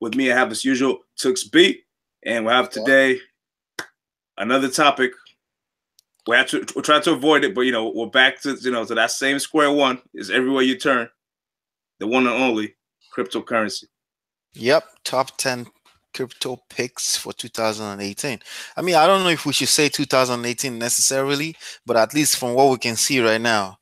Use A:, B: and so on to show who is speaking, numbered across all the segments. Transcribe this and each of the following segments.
A: With me, I have as usual Tux B, and we have today another topic. We're trying to avoid it, but we're back to to that same square one. Is everywhere you turn, the one and only cryptocurrency.
B: Yep, top 10 crypto picks for 2018. I mean, I don't know if we should say 2018 necessarily, but at least from what we can see right now,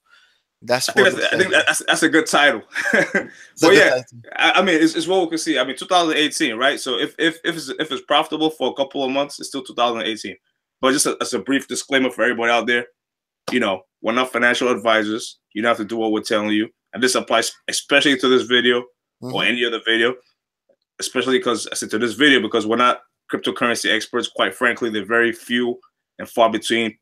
A: I think that's a good title. But yeah, I mean, it's what we can see. I mean, 2018, right? So if it's profitable for a couple of months, it's still 2018. But just as a brief disclaimer for everybody out there, we're not financial advisors. You don't have to do what we're telling you, and this applies especially to this video or any other video. Especially because I said to this video, because we're not cryptocurrency experts. Quite frankly, they're very few and far between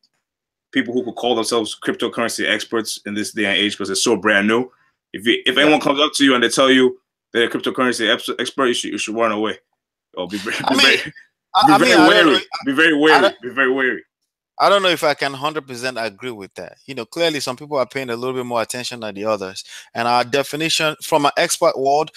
A: people who could call themselves cryptocurrency experts in this day and age because it's so brand new. If anyone comes up to you and they tell you they're a cryptocurrency expert, you should run away. Or be very wary. Be very wary.
B: I don't know if I can 100% agree with that. Clearly some people are paying a little bit more attention than the others. And our definition from an expert world,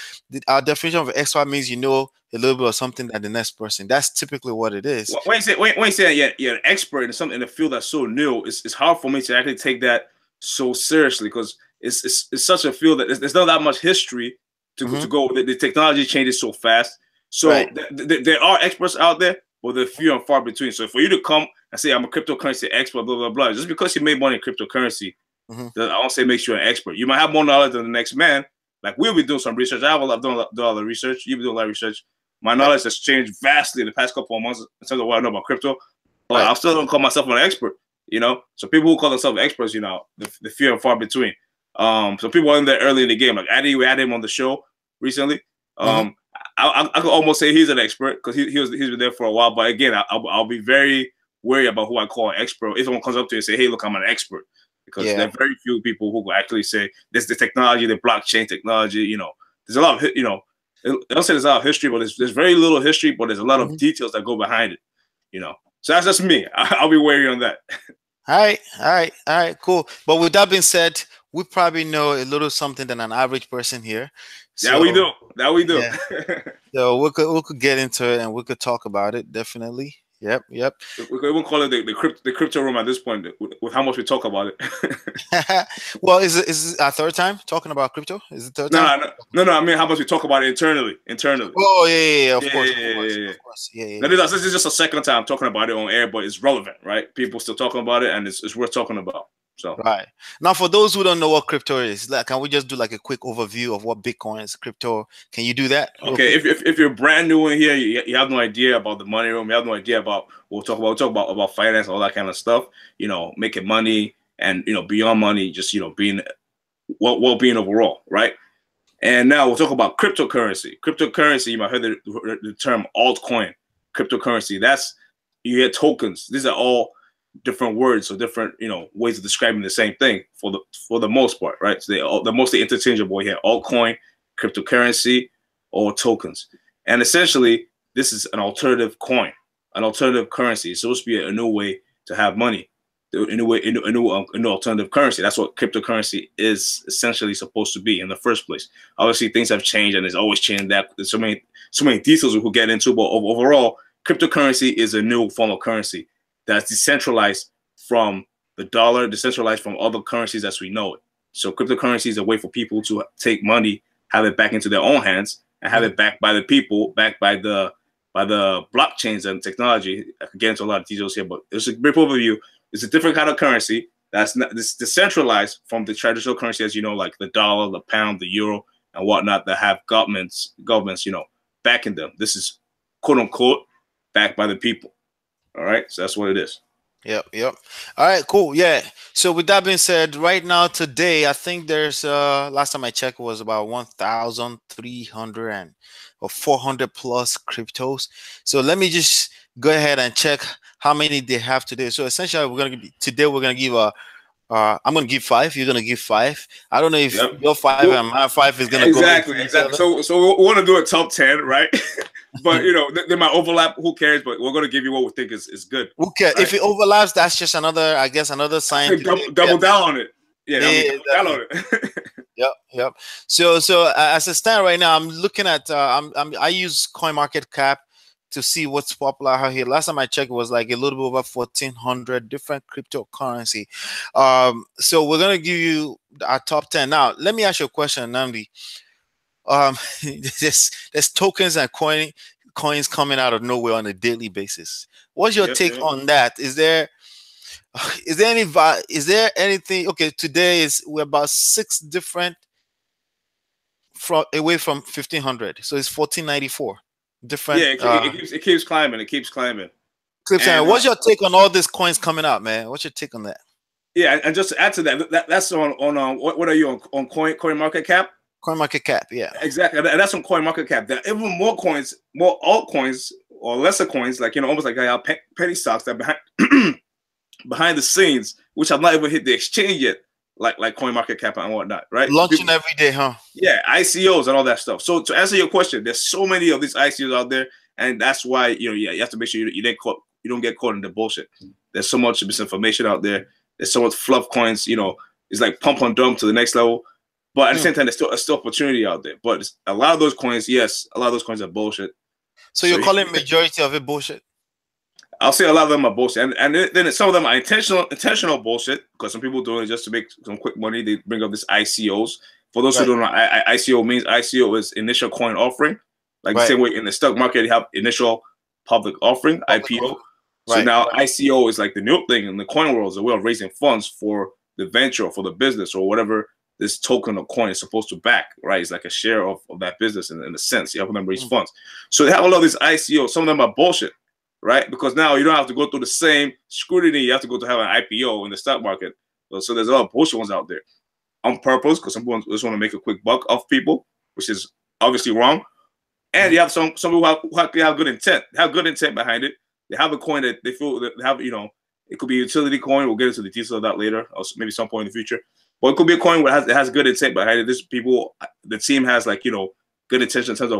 B: our definition of expert means a little bit of something than the next person. That's typically what it is.
A: When you say you're an expert in something in a field that's so new, it's hard for me to actually take that so seriously because it's such a field that there's not that much history to go with it. The technology changes so fast. So there are experts out there, but they're few and far between. So for you to come and say I'm a cryptocurrency expert, blah blah blah, just because you made money in cryptocurrency, I don't say makes you an expert. You might have more knowledge than the next man. Like we'll be doing some research. I've done a lot of research. You've been doing a lot of research. My knowledge has changed vastly in the past couple of months in terms of what I know about crypto. But I still don't call myself an expert. So people who call themselves experts, the few and far between. So people in there early in the game, like Addy, we had him on the show recently. I could almost say he's an expert because he's been there for a while. But again, I'll be very wary about who I call an expert. If someone comes up to you and say, "Hey, look, I'm an expert," because there are very few people who will actually say this: the technology, the blockchain technology. There's a lot of I don't say there's a lot of history, but there's very little history, but there's a lot of details that go behind it. So that's just me. I'll be wary on that.
B: All right, cool. But with that being said, we probably know a little something than an average person here.
A: So, we do. Yeah.
B: So we could get into it and we could talk about it. Definitely. Yep.
A: We could even call it the crypto room at this point with how much we talk about it.
B: Well, is it our third time talking about crypto? Is it third time?
A: No. I mean, how much we talk about it internally.
B: Oh yeah. Of course. Yeah.
A: This is just a second time talking about it on air, but it's relevant, right? People still talking about it, and it's worth talking about. So
B: right now, for those who don't know what crypto is, can we just do like a quick overview of what Bitcoin is? Crypto? Can you do that?
A: Okay, if you're brand new in here, you have no idea about the money room. You have no idea about what we'll talk about finance, all that kind of stuff. Making money and beyond money, just being well-being overall, right? And now we'll talk about cryptocurrency. Cryptocurrency, you might have heard the term altcoin. Cryptocurrency. You get tokens. These are all different words or different ways of describing the same thing for the most part, right? So they're mostly interchangeable here: altcoin, cryptocurrency, or tokens. And essentially, this is an alternative coin, an alternative currency. It's supposed to be a new way to have money, a new alternative currency. That's what cryptocurrency is essentially supposed to be in the first place. Obviously, things have changed, and it's always changing. There's so many details we could get into, but overall, cryptocurrency is a new form of currency that's decentralized from the dollar, decentralized from other currencies as we know it. So cryptocurrency is a way for people to take money, have it back into their own hands, and have it backed by the people, backed by the blockchains and technology. I could get into a lot of details here, but it's a brief overview. It's a different kind of currency that's decentralized from the traditional currency, as like the dollar, the pound, the euro, and whatnot, that have governments, backing them. This is quote unquote backed by the people. All right, so that's what it is.
B: Yep. All right, cool. Yeah. So with that being said, right now today, I think there's last time I checked it was about 1,300 or 400 plus cryptos. So let me just go ahead and check how many they have today. So essentially, we're gonna give I'm gonna give 5. You're gonna give 5. I don't know if your 5 and my 5 is gonna
A: go exactly. So we want to do a top 10, right? But they might overlap. Who cares? But we're gonna give you what we think is good.
B: Okay, right? If it overlaps, that's just another sign.
A: Double down on it. Yeah,
B: Yeah,
A: download it.
B: yep. So as I stand right now, I'm looking at I use CoinMarketCap to see what's popular out here. Last time I checked, it was like a little bit over 1,400 different cryptocurrency. So we're gonna give you our top 10. Now, let me ask you a question, Namdi. Um, there's tokens and coins coming out of nowhere on a daily basis. What's your take
A: Yep.
B: on that? Is there is there anything? Okay, today is we're about 6 different from away from 1,500, so it's 1,494 different.
A: Yeah, it keeps climbing. It keeps climbing.
B: Clips.
A: And
B: What's your take on all these coins coming out, man? What's your take on that?
A: yeah, and just to add to that's on what are you on Coin Market Cap?
B: CoinMarketCap, yeah.
A: Exactly, and that's on Coin Market Cap. There are even more coins, more altcoins or lesser coins, like almost like penny stocks that behind the scenes, which have not even hit the exchange yet, like Coin Market Cap and whatnot, right?
B: Launching every day, huh?
A: Yeah, ICOs and all that stuff. So to answer your question, there's so many of these ICOs out there, and that's why you have to make sure you don't get caught in the bullshit. There's so much misinformation out there. There's so much fluff coins. It's like pump and dump to the next level. But at the same time, there's still opportunity out there. But a lot of those coins, yes, a lot of those coins are bullshit.
B: So you're calling majority of it bullshit?
A: I'll say a lot of them are bullshit, and then some of them are intentional bullshit because some people doing it just to make some quick money. They bring up this ICOs. For those who don't know, ICO means ICO is initial coin offering, like the same way in the stock market you have initial public offering, IPO. So now ICO is like the new thing in the coin world, is a way of raising funds for the venture or for the business or whatever this token or coin is supposed to back, right? It's like a share of that business in a sense. You help them raise funds. So they have a lot of these ICOs. Some of them are bullshit, right? Because now you don't have to go through the same scrutiny you have to go to have an IPO in the stock market. So there's a lot of bullshit ones out there on purpose because some people just want to make a quick buck off people, which is obviously wrong. And you have some people who have good intent. They have good intent behind it. They have a coin that they feel that they have, it could be a utility coin. We'll get into the details of that later, or maybe some point in the future. But it could be a coin where it has good intent behind it. This people, the team has good intention in terms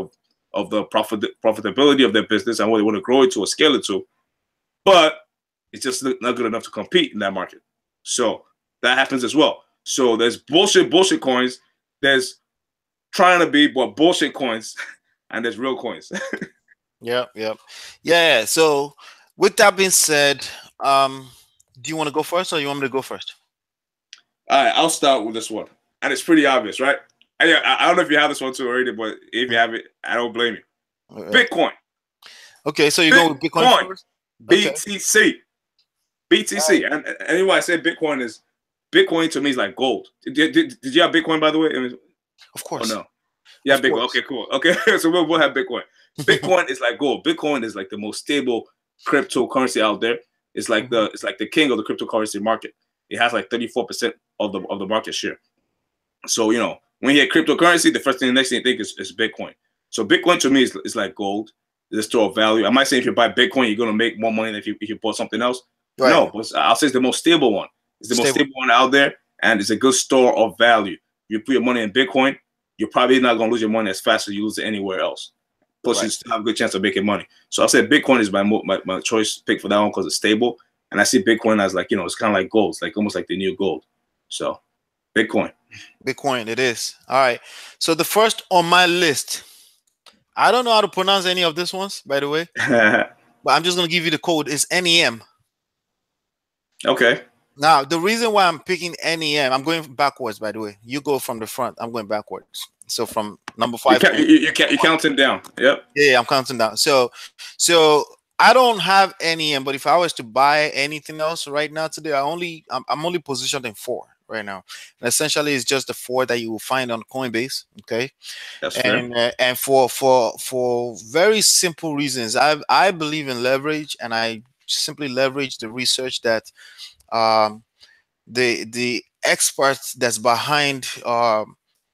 A: of the profitability of their business and what they want to grow it to or scale it to. But it's just not good enough to compete in that market. So that happens as well. So there's bullshit coins. There's trying to be bullshit coins, and there's real coins.
B: Yep. Yeah. So with that being said, do you want to go first or you want me to go first?
A: All right, I'll start with this one. And it's pretty obvious, right? I don't know if you have this one too already, but if you have it, I don't blame you. Bitcoin.
B: Okay, so you go with Bitcoin first?
A: BTC. BTC. Right. And anyway, I said Bitcoin to me is like gold. Did you have Bitcoin, by the way?
B: Of course.
A: Oh, no. Yeah, Bitcoin. Okay, cool. Okay, so we'll have Bitcoin. Bitcoin is like gold. Bitcoin is like the most stable cryptocurrency out there. It's like the king of the cryptocurrency market. It has like 34% of the market share. So when you hear cryptocurrency, the next thing you think is Bitcoin. So Bitcoin to me is like gold. It's a store of value. I might say if you buy Bitcoin, you're gonna make more money than if you bought something else. Right. No, but I'll say it's the most stable one. It's the most stable one out there, and it's a good store of value. You put your money in Bitcoin, you're probably not gonna lose your money as fast as you lose it anywhere else. Plus, you still have a good chance of making money. So I'll say Bitcoin is my choice pick for that one because it's stable. And I see Bitcoin as like, it's kind of like gold. It's like almost like the new gold. So Bitcoin,
B: it is. All right. So the first on my list, I don't know how to pronounce any of these ones, by the way. But I'm just going to give you the code. It's NEM.
A: Okay.
B: Now, the reason why I'm picking NEM, I'm going backwards, by the way. You go from the front. I'm going backwards. So from number 5.
A: You're counting down. Yep.
B: Yeah, I'm counting down. So I don't have NEM, but if I was to buy anything else right now today, I'm only positioned in 4 right now. And essentially, it's just the 4 that you will find on Coinbase. Okay,
A: that's fair.
B: And for very simple reasons, I believe in leverage, and I simply leverage the research that the experts that's behind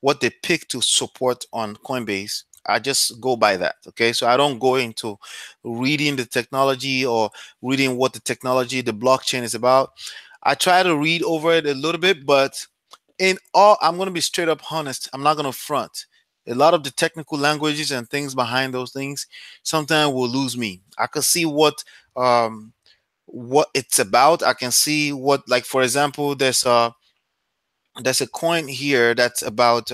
B: what they pick to support on Coinbase. I just go by that. Okay, so I don't go into reading the technology or reading what the blockchain is about. I try to read over it a little bit, but I'm going to be straight up honest. I'm not going to front. A lot of the technical languages and things behind those things sometimes will lose me. I can see what it's about. I can see what, like, for example, there's there's a coin here that's about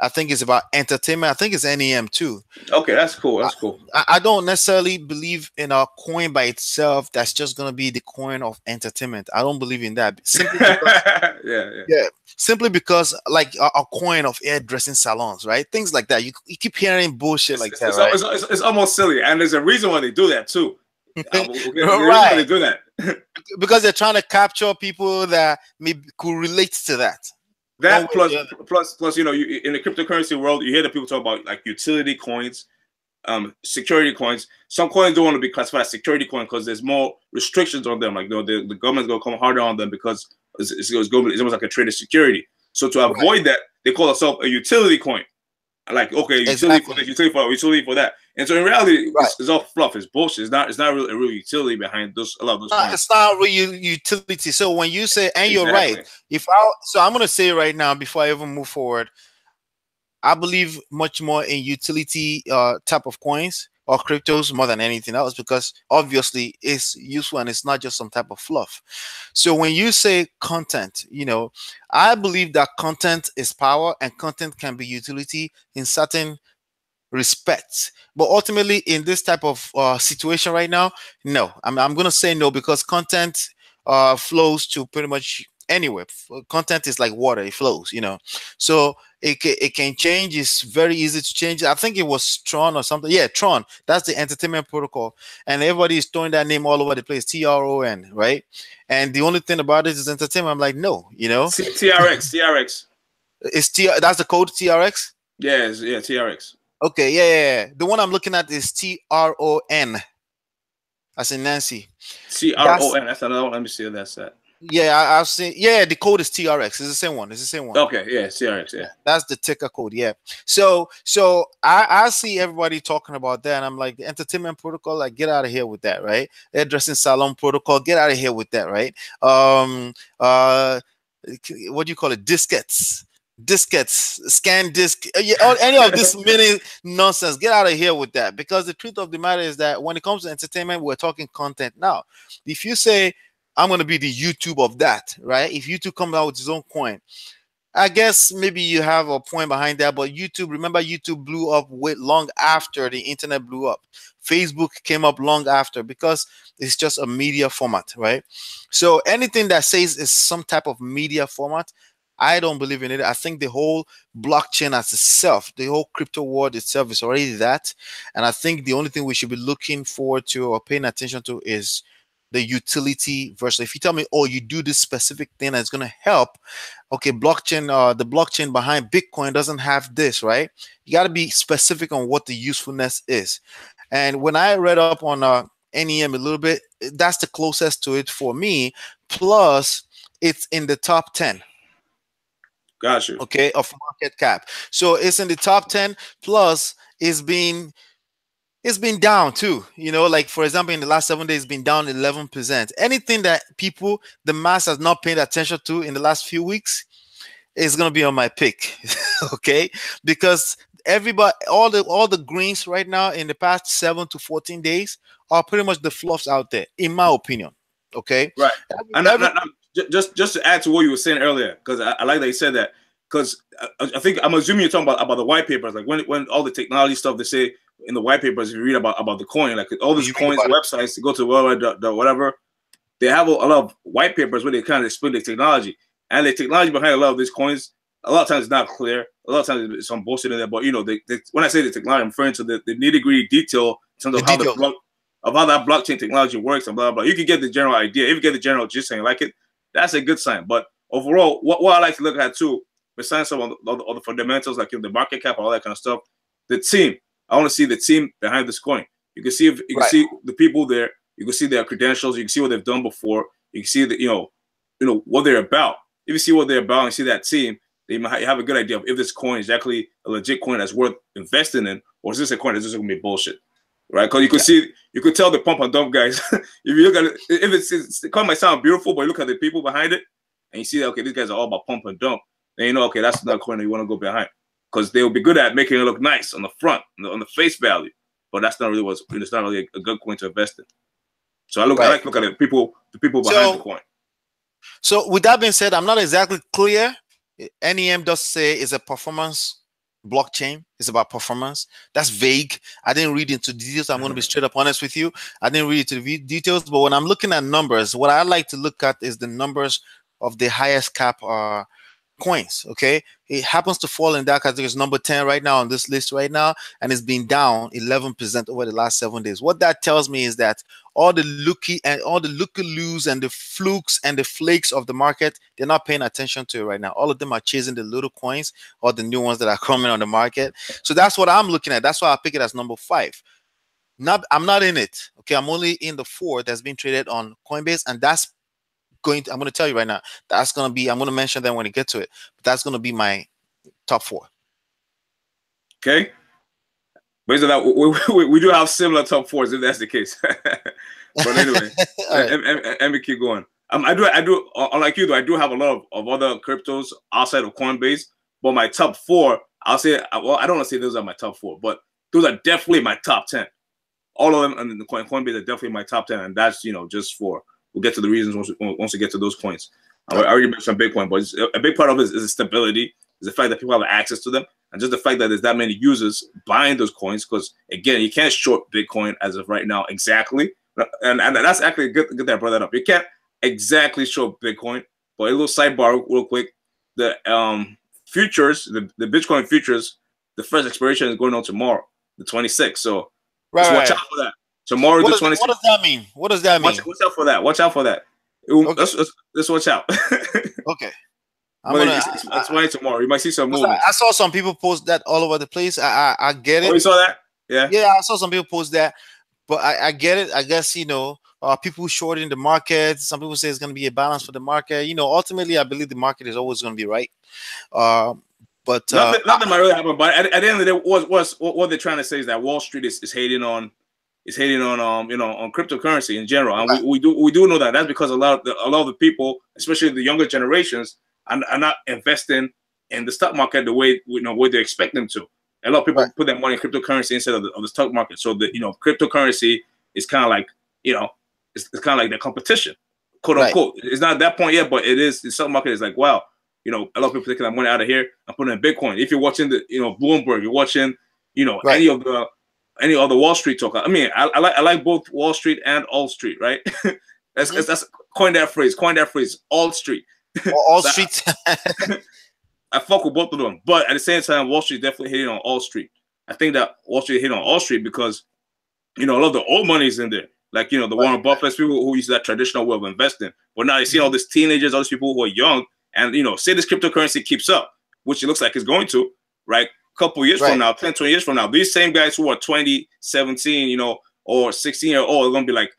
B: I think it's about entertainment. I think it's NEM too.
A: Okay, that's cool.
B: I,
A: That's cool.
B: I don't necessarily believe in a coin by itself that's just gonna be the coin of entertainment. I don't believe in that simply because
A: Yeah, yeah.
B: yeah, simply because like a coin of hairdressing salons, right? Things like that. You keep hearing bullshit
A: It's,
B: like
A: it's,
B: that,
A: it's,
B: right?
A: it's almost silly, and there's a reason why they do that too. Okay, there's a reason why
B: Right,
A: they do that.
B: because they're trying to capture people that maybe could relate to that one way
A: That
B: or the other.
A: plus, you know, you in the cryptocurrency world, you hear the people talk about like utility coins, security coins. Some coins don't want to be classified as security coin because there's more restrictions on them. Like, you know, the government's gonna come harder on them because it's almost like a traded security. So to
B: Right,
A: avoid that, they call themselves a utility coin. Like, okay, utility for this,
B: exactly.
A: utility for that. And so in reality,
B: Right.
A: it's all fluff. It's bullshit. It's not really a real utility behind those a lot of those coins.
B: It's not real utility. So when you say, and you're right.
A: Exactly.
B: So I'm gonna say right now before I even move forward, I believe much more in utility type of coins or cryptos more than anything else because obviously it's useful and it's not just some type of fluff. So when you say content, I believe that content is power and content can be utility in certain respects. But ultimately, in this type of situation right now, no, I'm going to say no because content flows to pretty much anywhere. Content is like water, it flows. So it can change. It's very easy to change. I think it was Tron or something. Yeah, Tron. That's the entertainment protocol. And everybody is throwing that name all over the place, TRON, right? And the only thing about it is entertainment. I'm like, no.
A: TRX.
B: That's the code TRX?
A: Yeah, TRX.
B: Okay, yeah. The one I'm looking at is TRON, as in Nancy. That's
A: TRON. That's another one. Let me see if that's that.
B: yeah, I've seen. Yeah, the code is TRX. It's the same one. It's the same one.
A: Okay, yeah, TRX. Yeah.
B: That's the ticker code. Yeah. So I see everybody talking about that, and I'm like, the entertainment protocol, like, get out of here with that, right? Hairdressing salon protocol, get out of here with that, right? What do you call it? Diskettes, scan disk, any of this mini nonsense. Get out of here with that. Because the truth of the matter is that when it comes to entertainment, we're talking content now. If you say I'm going to be the YouTube of that, right? If YouTube comes out with his own coin, I guess maybe you have a point behind that. But remember, YouTube blew up long after the internet blew up. Facebook came up long after because it's just a media format, right? So anything that says is some type of media format, I don't believe in it. I think the whole blockchain as itself, the whole crypto world itself is already that. And I think the only thing we should be looking forward to or paying attention to is the utility versus if you tell me, oh, you do this specific thing that's going to help. Okay, blockchain, the blockchain behind Bitcoin doesn't have this, right? You got to be specific on what the usefulness is. And when I read up on NEM a little bit, that's the closest to it for me. Plus, it's in the top 10.
A: Got you.
B: Okay, of market cap. So it's in the top 10. Plus, it's been down too. Like for example, in the last 7 days, it's been down 11%. Anything that the mass has not paid attention to in the last few weeks is gonna be on my pick. Okay, because everybody, all the greens right now in the past 7 to 14 days are pretty much the fluffs out there, in my opinion. Okay,
A: right. And just to add to what you were saying earlier, because I like that you said that, because I think I'm assuming you're talking about the white papers, like when all the technology stuff they say in the white papers, if you read about the coin, like all these coins websites to go to whatever, they have a lot of white papers where they kind of explain the technology, and the technology behind a lot of these coins, a lot of times it's not clear. A lot of times it's some bullshit in there. But when I say the technology, I'm referring to the nitty-gritty detail in terms of how that blockchain technology works and blah blah. You can get the general idea. If you get the general gist and you like it, that's a good sign. But overall, what I like to look at too, besides some of the fundamentals like the market cap and all that kind of stuff, the team. I want to see the team behind this coin. You can see see the people there. You can see their credentials. You can see what they've done before. You can see that what they're about. If you see what they're about and see that team, then you might have a good idea of if this coin is actually a legit coin that's worth investing in, or is this a coin that's just going to be bullshit, right? Because you could tell the pump and dump guys. If you look at it, if the coin might sound beautiful, but you look at the people behind it, and you see that, okay, these guys are all about pump and dump, then you know, okay, that's not a coin that you want to go behind, because they'll be good at making it look nice on the front, on the face value, but that's not really it's not really a good coin to invest in. So I like to look at it, the people behind the coin.
B: So with that being said, I'm not exactly clear. NEM does say it's a performance blockchain. It's about performance. That's vague. I didn't read into details. I'm going to be straight up honest with you. I didn't read into the details, but when I'm looking at numbers, what I like to look at is the numbers of the highest cap coins. Okay, it happens to fall in that category. It's number 10 right now on this list right now, and it's been down 11% over the last 7 days. What that tells me is that all the looky-loos and the flukes and the flakes of the market, they're not paying attention to it right now. All of them are chasing the little coins or the new ones that are coming on the market. So that's what I'm looking at. That's why I pick it as number 5. I'm not in it. Okay, I'm only in the 4 that's being traded on Coinbase, and that's I'm going to tell you right now, that's going to be, I'm going to mention them when we get to it, but that's going to be my top 4.
A: Okay. Based on that, we do have similar top 4s if that's the case. But anyway, let me keep going. I do, unlike you though, I do have a lot of other cryptos outside of Coinbase, but my top 4, I'll say, well, I don't want to say those are my top 4, but those are definitely my top 10. All of them on the Coinbase are definitely my top 10, and that's, just for, we'll get to the reasons once we get to those coins. I already mentioned Bitcoin, but a big part of it is the stability, is the fact that people have access to them, and just the fact that there's that many users buying those coins. Because again, you can't short Bitcoin as of right now exactly, and that's actually good that I brought that up. You can't exactly short Bitcoin, but a little sidebar real quick: the futures, the Bitcoin futures, the first expiration is going on tomorrow, the 26th. So just watch out for that. Tomorrow, the 26th.
B: What does that mean? What does that mean?
A: Watch out for that. Watch out for that. Okay. Let's watch out.
B: Okay.
A: It's funny tomorrow. You might see some movement.
B: I saw some people post that all over the place. I get it.
A: Oh, you saw that? Yeah.
B: Yeah, I saw some people post that, but I get it. I guess people shorting the market. Some people say it's going to be a balance for the market. Ultimately, I believe the market is always going to be right. But
A: nothing might really happen. But at the end of the day, what they're trying to say is that Wall Street is hating on on cryptocurrency in general, and we do know that. That's because a lot of the people, especially the younger generations, are not investing in the stock market the way what they expect them to. A lot of people put their money in cryptocurrency instead of the stock market. So the cryptocurrency is kind of like it's kind of like the competition, quote unquote. It's not at that point yet, but it is. The stock market is like, wow, a lot of people taking that money out of here and putting in Bitcoin. If you're watching the Bloomberg, you're watching any other Wall Street talk. I mean, I like both Wall Street and All Street, right? That's coin that phrase, All Street.
B: All Street.
A: I fuck with both of them, but at the same time, Wall Street definitely hitting on All Street. I think that Wall Street hit on All Street because a lot of the old money is in there, like the Warren Buffett, people who use that traditional way of investing. But now you see all these teenagers, all these people who are young, and say this cryptocurrency keeps up, which it looks like it's going to, right? Couple years from now, 10, 20 years from now, these same guys who are 20, 17, or 16-year-old are going to be like,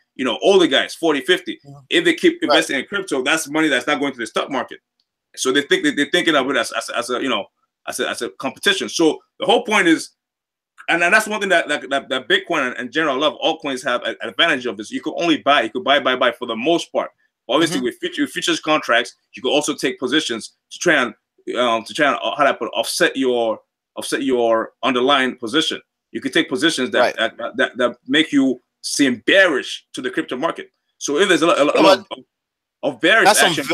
A: older guys, 40, 50. If they keep investing in crypto, that's money that's not going to the stock market. So they're thinking of it as a competition. So the whole point is, and that's one thing that Bitcoin and general, a lot of altcoins have an advantage of is you could only buy, buy for the most part. Obviously, with futures contracts, you could also take positions to try and offset your underlying position. You could take positions that make you seem bearish to the crypto market. So if there's a lot of bearish action,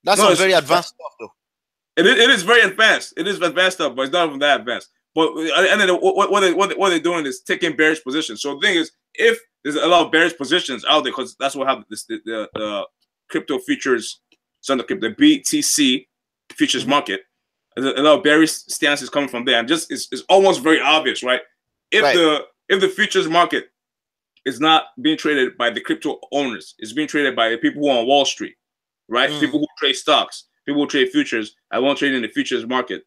B: that's very advanced stuff, though.
A: It is very advanced. It is advanced stuff, but it's not even that advanced. But and then what they're doing is taking bearish positions. So the thing is, if there's a lot of bearish positions out there, because that's what happens. The crypto futures, so the BTC futures market. A lot of bearish stances coming from there, and just it's almost very obvious, right? If the futures market is not being traded by the crypto owners, it's being traded by the people who are on Wall Street, right? People who trade stocks, people who trade futures. I won't trade in the futures market.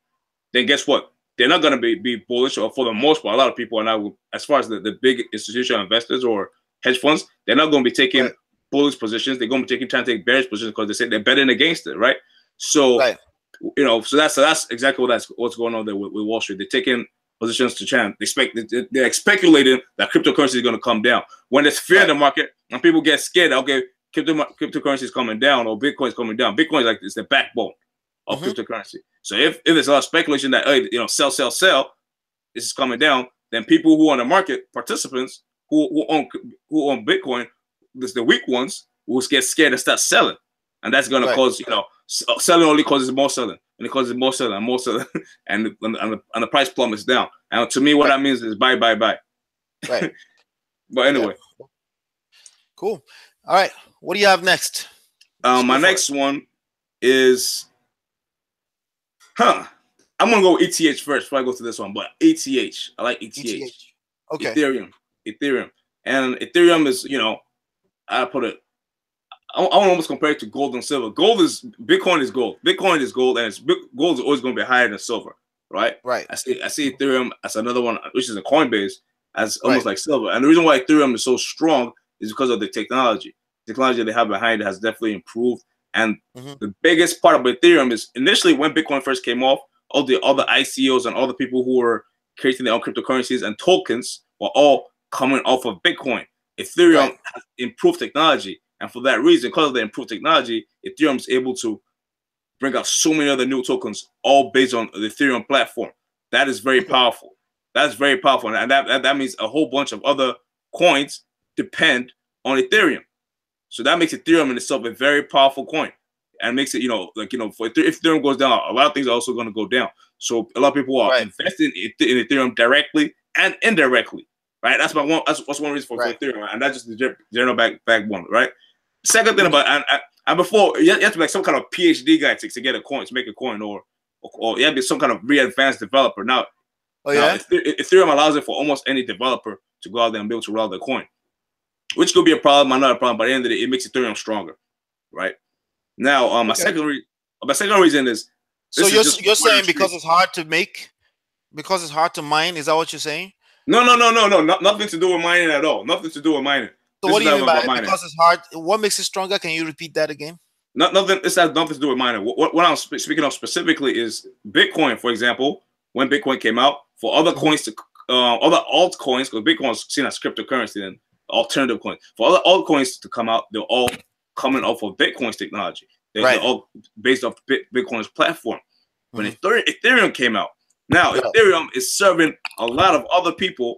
A: Then guess what? They're not going to be bullish, or for the most part, a lot of people are not. As far as the big institutional investors or hedge funds, they're not going to be taking bullish positions. They're going to be trying to take bearish positions because they say they're betting against it, right? So. So that's exactly what's going on there with Wall Street. They're taking positions to try and they're speculating that cryptocurrency is going to come down. When there's fear in the market and people get scared, okay, cryptocurrency is coming down or Bitcoin is coming down. Bitcoin is like it's the backbone of cryptocurrency. So if there's a lot of speculation that sell, this is coming down, then people who are on the market, participants who own Bitcoin, the weak ones, will get scared and start selling. and that's gonna cause selling only causes more selling, and it causes more selling and more selling, and the price plummets down. And to me, what that means is buy.
B: Right.
A: But anyway,
B: cool. All right, what do you have next?
A: My next one is, I'm gonna go ETH first before I go to this one. But ETH, I like ETH.
B: Okay.
A: Ethereum, and Ethereum is, I put it. I want to almost compare it to gold and silver. Bitcoin is gold. Bitcoin is gold, and gold is always going to be higher than silver, right?
B: Right.
A: I see Ethereum as another one, which is a Coinbase, as almost like silver. And the reason why Ethereum is so strong is because of the technology. The technology they have behind it has definitely improved. And the biggest part of Ethereum is initially when Bitcoin first came off, all the other ICOs and all the people who were creating their own cryptocurrencies and tokens were all coming off of Bitcoin. Ethereum has improved technology. And for that reason, because of the improved technology, Ethereum is able to bring out so many other new tokens, all based on the Ethereum platform. That is very powerful. That's very powerful. And that means a whole bunch of other coins depend on Ethereum. So that makes Ethereum in itself a very powerful coin. And makes it, if Ethereum goes down, a lot of things are also going to go down. So a lot of people are investing in Ethereum directly and indirectly, right? That's one reason for Ethereum, and that's just the general backbone, right? Second thing about and before you have to be like some kind of PhD guy to get a coin, to make a coin, or you have to be some kind of really advanced developer. Now, Ethereum allows it for almost any developer to go out there and be able to roll the coin, which could be a problem or not a problem. But at the end of the day, it makes Ethereum stronger, right? Now, my second reason is.
B: So you're saying because it's hard to make, because it's hard to mine. Is that what you're saying?
A: No. Nothing to do with mining at all. Nothing to do with mining.
B: So what do you mean by because it's hard? What makes it stronger? Can you repeat that again?
A: Nothing. This has nothing to do with mining. What I'm speaking of specifically is Bitcoin. For example, when Bitcoin came out, for other coins to other altcoins, because Bitcoin is seen as cryptocurrency and alternative coins. For other altcoins to come out, they're all coming off of Bitcoin's technology. They're all based off Bitcoin's platform. When Ethereum came out, now Ethereum is serving a lot of other people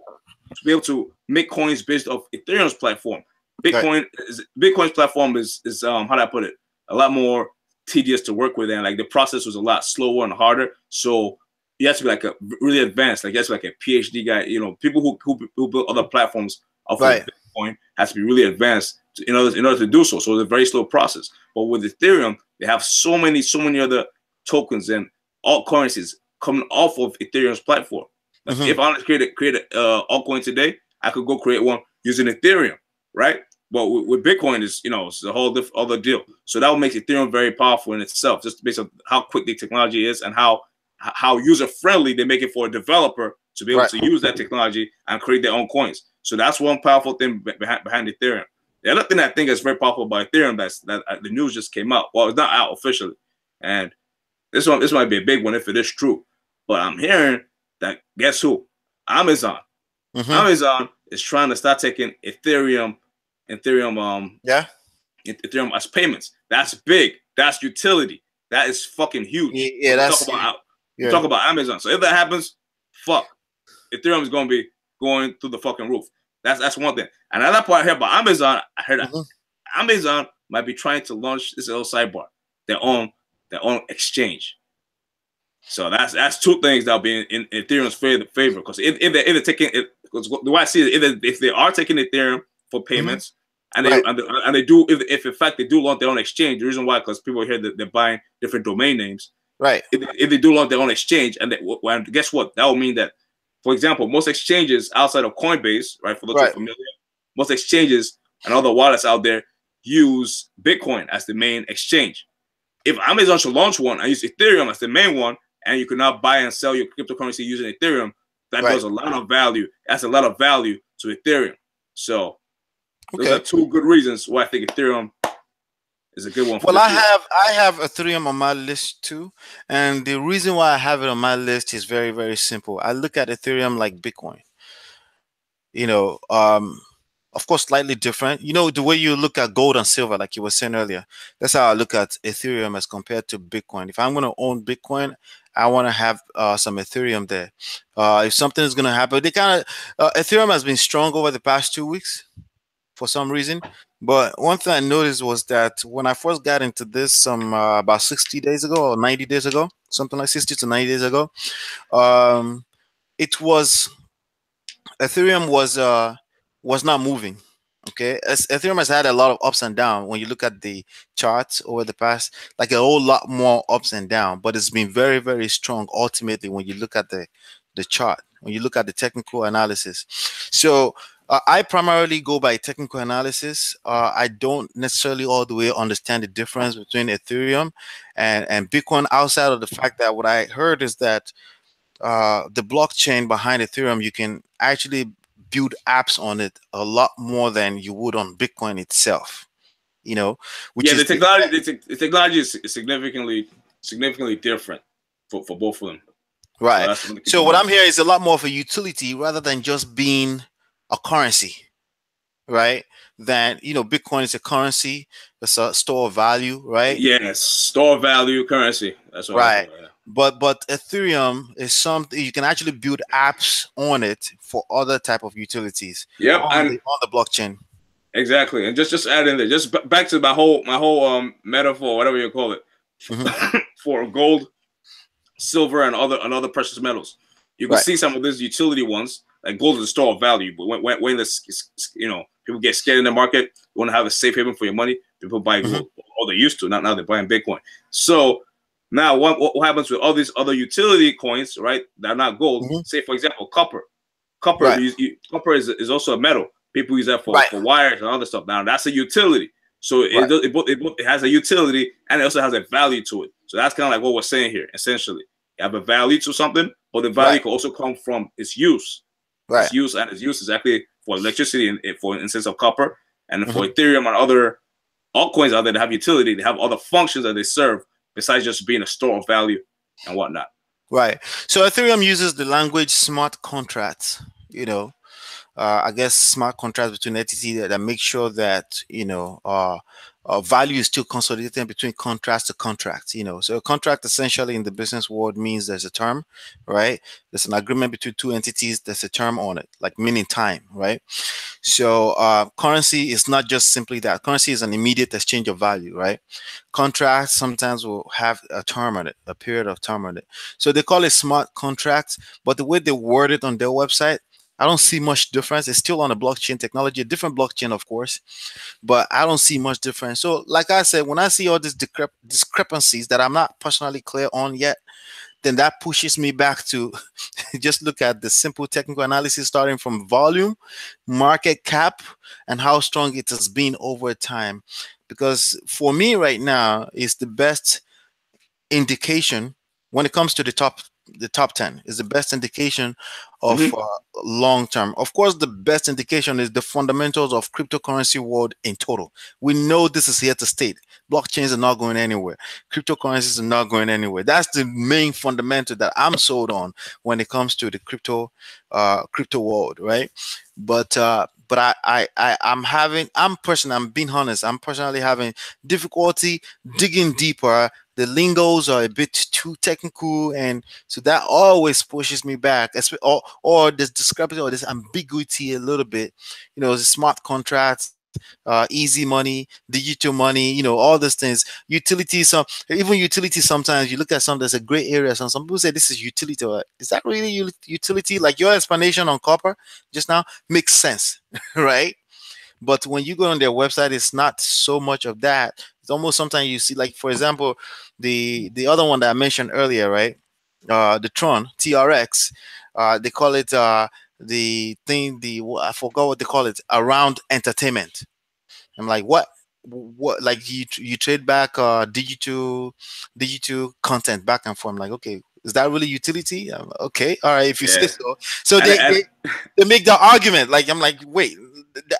A: to be able to make coins based off Ethereum's platform. Bitcoin's platform is how do I put it? A lot more tedious to work with, and like the process was a lot slower and harder. So you have to be like a really advanced, like you have to be like a PhD guy. People who build other platforms off of Bitcoin has to be really advanced in order to do so. So it's a very slow process. But with Ethereum, they have so many other tokens and alt currencies coming off of Ethereum's platform. If I wanted to create a altcoin today, I could go create one using Ethereum, right? But with Bitcoin, it's a whole other deal. So that will make Ethereum very powerful in itself, just based on how quick the technology is and how user friendly they make it for a developer to be able to use that technology and create their own coins. So that's one powerful thing behind Ethereum. The other thing I think is very powerful about Ethereum that the news just came out. Well, it's not out officially, and this might be a big one if it is true. But I'm hearing that guess who? Amazon. Amazon is trying to start taking Ethereum as payments. That's big. That's utility. That is fucking huge. Talk about Amazon. So if that happens, fuck, Ethereum is going to be going through the fucking roof. That's one thing. Another part I heard about Amazon, I heard that Amazon might be trying to launch this little sidebar, their own exchange. So that's two things that'll be in Ethereum's favor. Because if they're taking it, because the way I see it, if they are taking Ethereum for payments, and they do, if in fact they do launch their own exchange, the reason why, because people hear that they're buying different domain names, right? If they do launch their own exchange, and guess what? That will mean that, for example, most exchanges outside of Coinbase, right? For those who are familiar, most exchanges and other wallets out there use Bitcoin as the main exchange. If Amazon should launch one and use Ethereum as the main one, and you can now buy and sell your cryptocurrency using Ethereum, that does a lot of value. That's a lot of value to Ethereum. So those are two good reasons why I think Ethereum is a good one.
B: Well, I have Ethereum on my list too, and the reason why I have it on my list is very, very simple. I look at Ethereum like Bitcoin. Of course, slightly different. The way you look at gold and silver, like you were saying earlier, that's how I look at Ethereum as compared to Bitcoin. If I'm going to own Bitcoin, I want to have some Ethereum there. If something is going to happen, Ethereum has been strong over the past 2 weeks for some reason. But one thing I noticed was that when I first got into this, some about 60 days ago or 90 days ago, something like 60 to 90 days ago, um, it was Ethereum was not moving. Okay, Ethereum has had a lot of ups and downs. When you look at the charts over the past, like a whole lot more ups and downs, but it's been very, very strong ultimately when you look at the chart, when you look at the technical analysis. So I primarily go by technical analysis. I don't necessarily all the way understand the difference between Ethereum and Bitcoin, outside of the fact that what I heard is that the blockchain behind Ethereum, you can actually build apps on it a lot more than you would on Bitcoin itself. You know, which
A: Yeah,
B: is
A: the technology is significantly different for both of them.
B: right.
A: So that's something to keep
B: So
A: in
B: what
A: mind.
B: I'm hearing is a lot more of a utility rather than just being a currency, right? Than, you know, Bitcoin is a currency, it's a store of value, right?
A: Yes, store value currency. That's what that's
B: Right.
A: what. Yeah.
B: But Ethereum is something you can actually build apps on it for other type of utilities
A: Yep, and
B: on the blockchain.
A: exactly. And just add in there, just back to my whole metaphor, whatever you call it,
B: Mhm.
A: for gold, silver, and other precious metals. You can
B: Right.
A: see some of these utility ones, like gold is a store of value, but when this, you know, people get scared in the market, you want to have a safe haven for your money, people buy
B: Mhm.
A: gold, or they used to, not now they're buying Bitcoin. So now what happens with all these other utility coins, right, that are not gold?
B: Mhm.
A: Say, for example, copper. Copper,
B: Right.
A: copper is also a metal. People use that
B: Right.
A: for wires and other stuff. Now that's a utility. So
B: Right.
A: it has a utility and it also has a value to it. So that's kind of like what we're saying here. Essentially, you have a value to something, but the value
B: Right.
A: can also come from its use.
B: Right.
A: Its use is actually for electricity and for instance of copper, and for
B: Mhm.
A: Ethereum and other altcoins out there that have utility. They have other functions that they serve besides just being a store of value and whatnot.
B: Right. So Ethereum uses the language smart contracts, you know, I guess smart contracts between entity that make sure that, you know, value is still consolidated between contracts to contracts. You know, so a contract essentially in the business world means there's a term, right? There's an agreement between two entities. There's a term on it, like meaning time, right? So currency is not just simply that. Currency is an immediate exchange of value, right? Contracts sometimes will have a term on it, a period of term on it. So they call it smart contracts, but the way they word it on their website, I don't see much difference. It's still on a blockchain technology, a different blockchain, of course, but I don't see much difference. So, like I said, when I see all these discrepancies that I'm not personally clear on yet, then that pushes me back to just look at the simple technical analysis starting from volume, market cap, and how strong it has been over time. Because for me right now, it's the best indication when it comes to the top 10 is the best indication of
A: Mm-hmm.
B: long term. Of course, the best indication is the fundamentals of cryptocurrency world in total. We know this is here to stay. Blockchains are not going anywhere. Cryptocurrencies are not going anywhere. That's the main fundamental that I'm sold on when it comes to the crypto world, right? But I'm being honest, I'm personally having difficulty digging deeper. The lingos are a bit too technical, and so that always pushes me back. Or this discrepancy or this ambiguity a little bit. You know, the smart contracts, easy money, digital money. You know, all those things. Utilities, even utilities. Sometimes you look at some. There's a gray area. Some people say this is utility. Is that really utility? Like your explanation on copper just now makes sense, right? But when you go on their website, it's not so much of that. It's almost sometimes you see, like for example, the other one that I mentioned earlier, right? The Tron TRX. They call it the thing. I forgot what they call it. Around entertainment. I'm like, what? What? Like you trade back digital content back and forth. I'm like, okay, is that really utility? Okay, all right, if you say
A: Yeah,
B: so. So
A: and
B: they make the argument. Like I'm like, wait,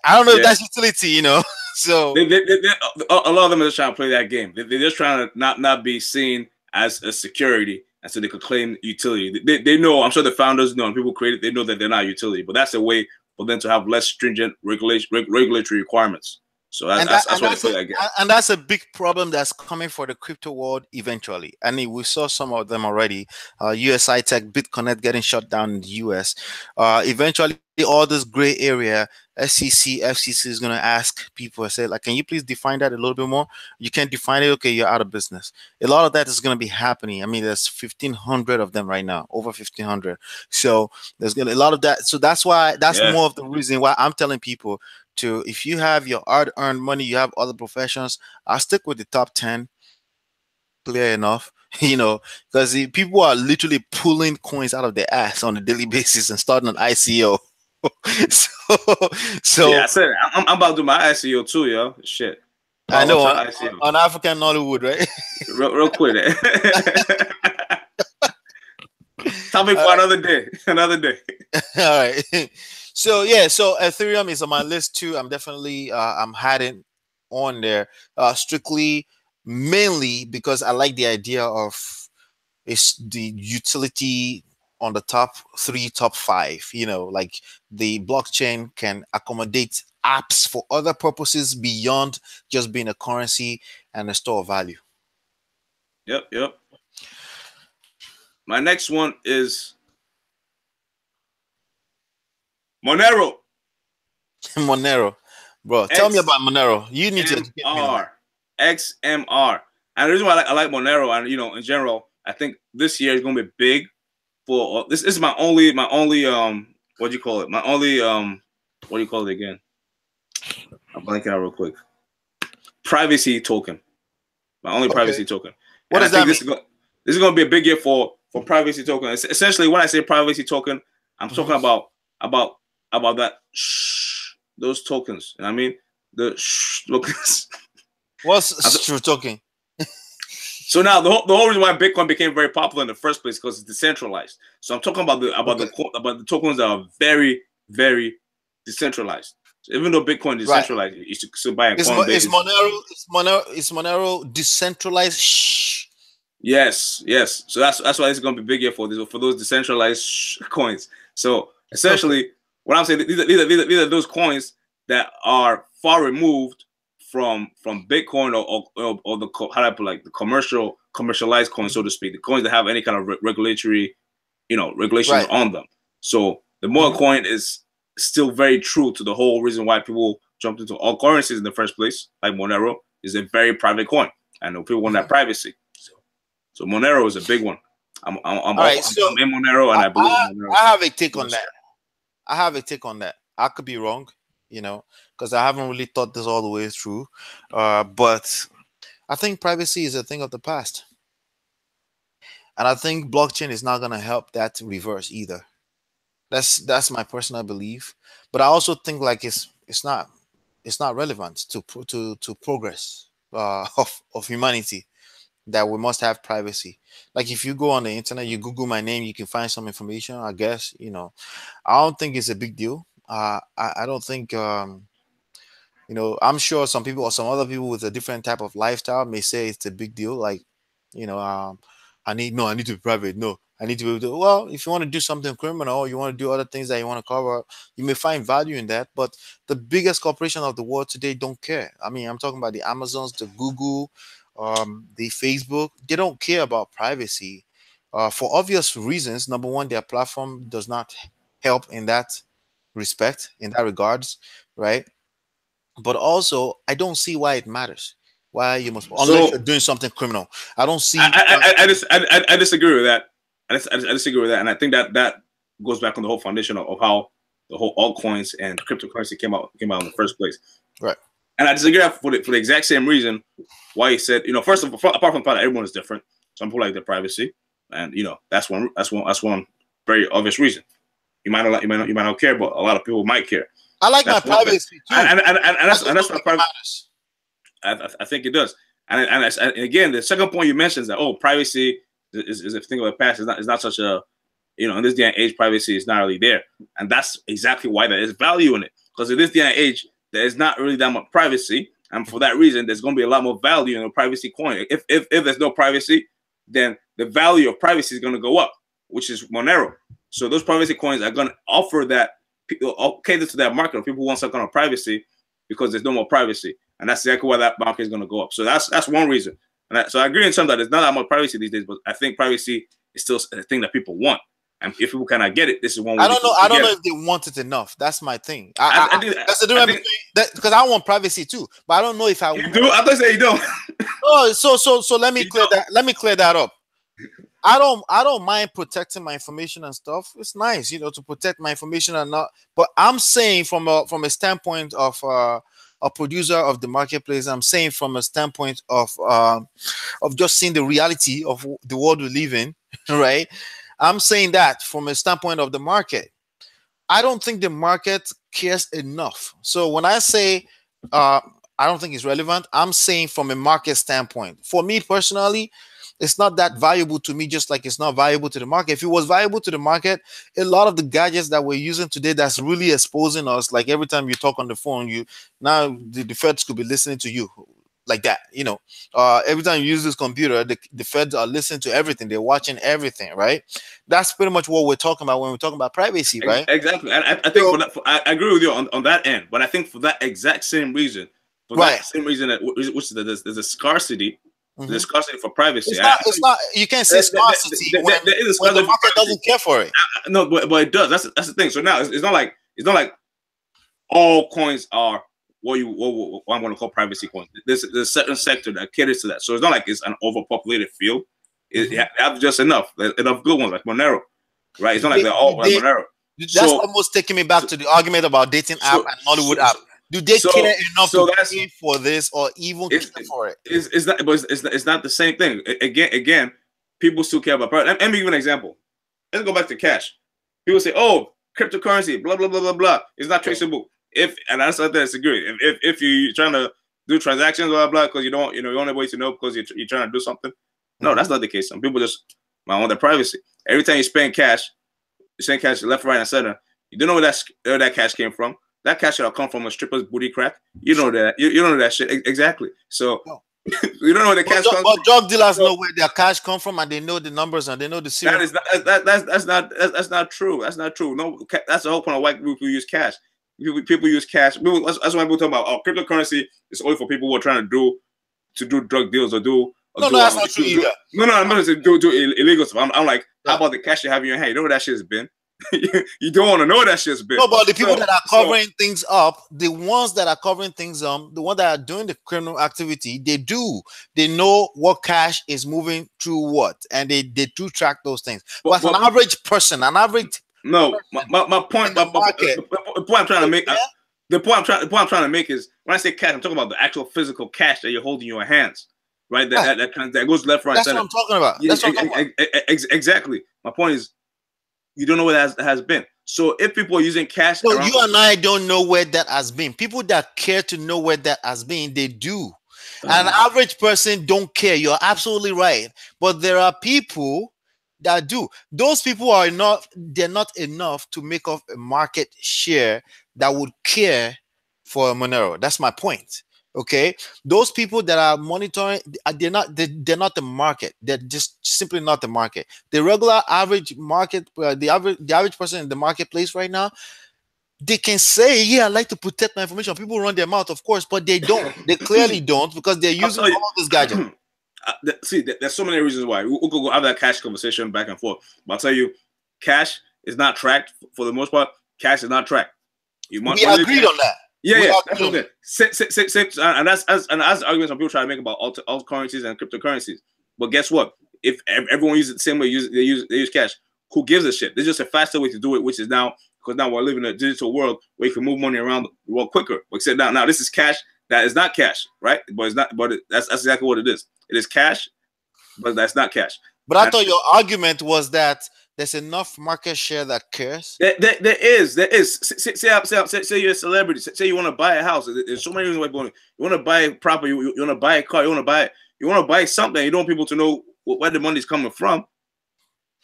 B: I don't know if
A: yeah.
B: that's utility, you know. So
A: A lot of them are just trying to play that game. They're just trying to not be seen as a security, and so they could claim utility. They know. I'm sure the founders know, and people created. They know that they're not utility, but that's a way for them to have less stringent regulatory requirements. So that's what they put again.
B: And that's a big problem that's coming for the crypto world eventually. I mean, we saw some of them already. USI Tech, BitConnect getting shut down in the US. Eventually, all this gray area, SEC, FCC is going to ask people, say, like, can you please define that a little bit more? You can't define it, okay, you're out of business. A lot of that is going to be happening. I mean, there's 1,500 of them right now, over 1,500. So there's going to a lot of that. So that's why, that's more of the reason why I'm telling people to, if you have your hard-earned money, you have other professions, I'll stick with the top 10. Clear enough, you know, because people are literally pulling coins out of their ass on a daily basis and starting an ICO. so
A: yeah, I said I'm about to do my ICO too, yo. Shit.
B: I know on African Nollywood, right?
A: real quick. Topic for another day. Another day.
B: All right. So yeah, so Ethereum is on my list too. I'm definitely I'm heading on there strictly, mainly because I like the idea of it's the utility on the top 3, top 5. You know, like the blockchain can accommodate apps for other purposes beyond just being a currency and a store of value.
A: Yep. My next one is Monero.
B: Monero, bro. Tell me about Monero. You need to get me on
A: XMR. And the reason why I like Monero, and you know, in general, I think this year is going to be big. For this is my only what do you call it? My only what do you call it again? I'm blanking out real quick. Privacy token. My only privacy token.
B: What does that mean?
A: This is going to be a big year for privacy token. Essentially, when I say privacy token, I'm talking about that those tokens. You know what I mean? The tokens.
B: What's token?
A: So now the whole reason why Bitcoin became very popular in the first place because it's decentralized. So I'm talking about the tokens that are very, very decentralized. So even though Bitcoin is decentralized, you should still buy a coin.
B: Is Monero decentralized? Shh.
A: Yes. So that's why it's going to be big here for those decentralized coins. So essentially, what I'm saying, these are those coins that are far removed from Bitcoin or the how do I put, like, the commercialized coins, so to speak, the coins that have any kind of regulatory, regulations on them. So the Monero coin is still very true to the whole reason why people jumped into all currencies in the first place. Like Monero is a very private coin. I know people want that privacy. So Monero is a big one. I'm in Monero, and I believe Monero.
B: I have a take on that. I could be wrong, because I haven't really thought this all the way through. But I think privacy is a thing of the past. And I think blockchain is not going to help that reverse either. That's my personal belief. But I also think like it's not relevant to progress of humanity, that we must have privacy. Like if you go on the internet, you Google my name, you can find some information, I guess. I don't think it's a big deal. I don't think I'm sure some people or some other people with a different type of lifestyle may say it's a big deal. Like, I need to be private. No, I need to be able to, well, if you want to do something criminal, you want to do other things that you want to cover, you may find value in that. But the biggest corporation of the world today don't care. I mean, I'm talking about the Amazons, the Google, the Facebook. They don't care about privacy for obvious reasons. Number one, their platform does not help in that respect, in that regards, right? But also, I don't see why it matters. Why you must, unless you're doing something criminal. I don't see.
A: I disagree with that. I disagree with that, and I think that goes back on the whole foundation of how the whole altcoins and cryptocurrency came out in the first place.
B: Right.
A: And I disagree for the exact same reason why he said, first of all, apart from the fact that everyone is different, some people like their privacy, and that's one very obvious reason. You might not care, but a lot of people might care.
B: I like my privacy too,
A: and that's what privacy. I think it does. And again, the second point you mentioned is that privacy is a thing of the past. It's not such a in this day and age, privacy is not really there, and that's exactly why there is value in it. Because in this day and age, there is not really that much privacy, and for that reason, there's going to be a lot more value in a privacy coin. If there's no privacy, then the value of privacy is going to go up, which is Monero. So those privacy coins are going to offer that, cater to that market of people who want some kind of privacy, because there's no more privacy, and that's exactly why that market is going to go up. So that's one reason. And so I agree in terms that there's not that much privacy these days, but I think privacy is still a thing that people want. And if people cannot get it, this is one way.
B: I don't know. I don't know if they want it enough. That's my thing. That's the difference between that, because I want privacy too, but I don't know if I
A: want. Do? I thought you said you don't.
B: Oh, so let me clear that. Let me clear that up. I don't mind protecting my information and stuff. It's nice, you know, to protect my information and not. But I'm saying from a standpoint of a producer of the marketplace, I'm saying from a standpoint of just seeing the reality of the world we live in, right? I'm saying that from a standpoint of the market. I don't think the market cares enough. So when I say I don't think it's relevant, I'm saying from a market standpoint. For me personally, it's not that valuable to me, just like it's not valuable to the market. If it was valuable to the market, a lot of the gadgets that we're using today that's really exposing us, like every time you talk on the phone, now the feds could be listening to you like that, you know. Every time you use this computer, the feds are listening to everything. They're watching everything, right? That's pretty much what we're talking about when we're talking about privacy, right?
A: Exactly. I think for that, I agree with you on that end, but I think for that exact same reason, there's a scarcity. The scarcity for privacy.
B: It's not. You can't say scarcity when the market doesn't care for it.
A: No, but it does. That's the thing. So now it's not like all coins are what I'm going to call privacy coins. There's a certain sector that caters to that. So it's not like it's an overpopulated field. You have just enough good ones like Monero, right? It's not like they're all like Monero.
B: That's almost taking me back to the argument about dating app and Hollywood app. Do they care enough to pay for this, or even care for it?
A: It's not the same thing. Again, people still care about privacy. Let me give you an example. Let's go back to cash. People say, "Oh, cryptocurrency, blah blah blah blah blah. It's not traceable." And that's what I disagree. If you're trying to do transactions, blah blah, because the only way to know because you're trying to do something. No, that's not the case. Some people just want their privacy. Every time you spend cash, left, right, and center. You don't know where that cash came from. That cash should have come from a stripper's booty crack. You know that. You know that shit exactly. So you don't know where the cash comes from.
B: But drug dealers know where their cash come from, and they know the numbers and they know the serial.
A: That's not true. That's not true. No, that's the whole point of why people use cash. People use cash. That's why people talk about cryptocurrency is only for people who are trying to do drug deals or do.
B: No, that's not true either.
A: No, I'm not saying do illegal stuff. I'm like, how about the cash you have in your hand? You know where that shit has been. You don't want to know where that shit's been.
B: No, but the people that are covering things up, the ones that are covering things the ones that are doing the criminal activity, they know what cash is moving through what, and they do track those things. But an average person, my point I'm trying to make. The point I'm trying to make is when I say cash, I'm talking about the actual physical cash that you're holding in your hands, right? That goes left, right, center. That's what I'm talking about. That's what I'm talking
A: about. Exactly. My point is, you don't know where that has been. So if people are using cash,
B: so you and I don't know where that has been. People that care to know where that has been, they do. An average person don't care. You're absolutely right. But there are people that do. Those people are not. They're not enough to make up a market share that would care for Monero. That's my point. Okay, those people that are monitoring, they're not the market. They're just simply not the market. The regular average market, the average person in the marketplace right now, they can say, "Yeah, I like to protect my information." People run their mouth, of course, but they don't. They clearly don't, because they're using all this gadget.
A: See, there's so many reasons why we could go have that cash conversation back and forth. But I'll tell you, cash is not tracked for the most part. Cash is not tracked.
B: We agreed on that.
A: Yeah, that's okay. And that's arguments some people try to make about alt currencies and cryptocurrencies. But guess what? If everyone uses it the same way, they use cash. Who gives a shit? There's just a faster way to do it, which is now, because now we're living in a digital world where you can move money around the world quicker. Except now this is cash that is not cash, right? But it's not. But that's exactly what it is. It is cash, but that's not cash.
B: But I thought your argument was that there's enough market share that cares.
A: There is. Say you're a celebrity. Say you want to buy a house. There's so many reasons why you want to buy a property. You want to buy a car. You want to buy something. You don't want people to know where the money's coming from.